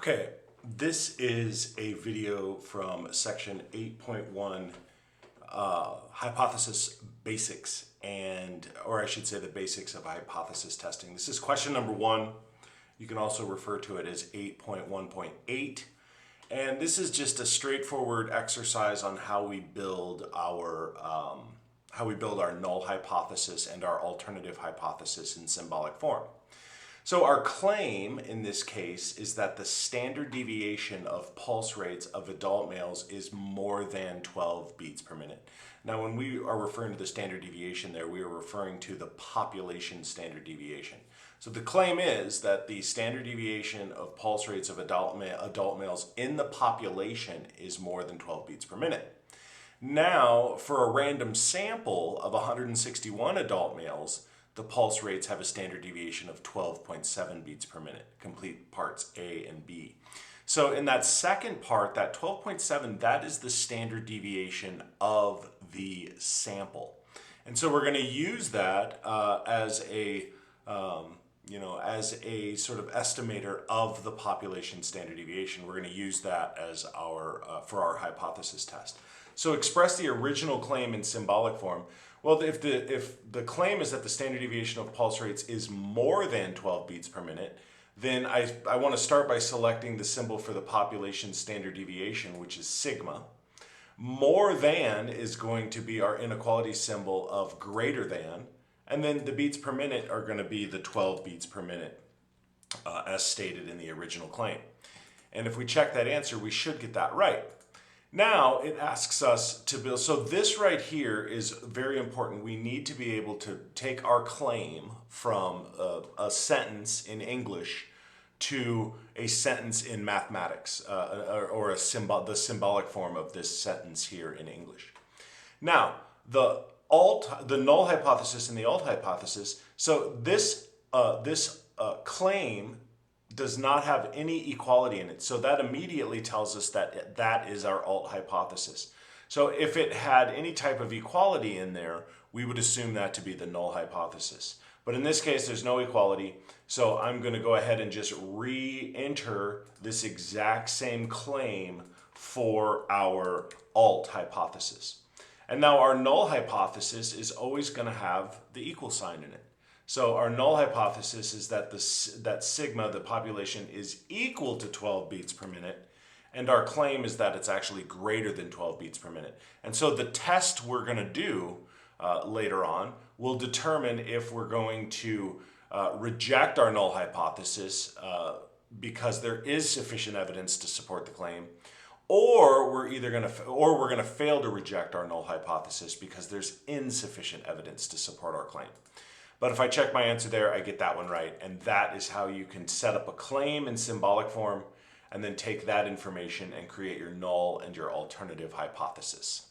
Okay, this is a video from section 8.1, hypothesis basics, or I should say the basics of hypothesis testing. This is question number 1. You can also refer to it as 8.1.8. And this is just a straightforward exercise on how we build our null hypothesis and our alternative hypothesis in symbolic form. So our claim in this case is that the standard deviation of pulse rates of adult males is more than 12 beats per minute. Now, when we are referring to the standard deviation there, we are referring to the population standard deviation. So the claim is that the standard deviation of pulse rates of adult males in the population is more than 12 beats per minute. Now, for a random sample of 161 adult males, the pulse rates have a standard deviation of 12.7 beats per minute, complete parts A and B. So in that second part, that 12.7, that is the standard deviation of the sample. And so we're going to use that as a sort of estimator of the population standard deviation. We're going to use that as for our hypothesis test. So express the original claim in symbolic form. Well, if the claim is that the standard deviation of pulse rates is more than 12 beats per minute, then I want to start by selecting the symbol for the population standard deviation, which is sigma. More than is going to be our inequality symbol of greater than, and then the beats per minute are going to be the 12 beats per minute as stated in the original claim. And if we check that answer, we should get that right. Now it asks us to build, so this right here is very important. We need to be able to take our claim from a sentence in English to a sentence in mathematics, or the symbolic form of this sentence here in English. Now, the null hypothesis and the alt hypothesis, so this claim does not have any equality in it. So that immediately tells us that that is our alt hypothesis. So if it had any type of equality in there, we would assume that to be the null hypothesis. But in this case, there's no equality. So I'm going to go ahead and just re-enter this exact same claim for our alt hypothesis. And now our null hypothesis is always going to have the equal sign in it. So our null hypothesis is that that sigma, the population, is equal to 12 beats per minute, and our claim is that it's actually greater than 12 beats per minute. And so the test we're going to do later on will determine if we're going to reject our null hypothesis because there is sufficient evidence to support the claim, or we're going to fail to reject our null hypothesis because there's insufficient evidence to support our claim. But if I check my answer there, I get that one right. And that is how you can set up a claim in symbolic form and then take that information and create your null and your alternative hypothesis.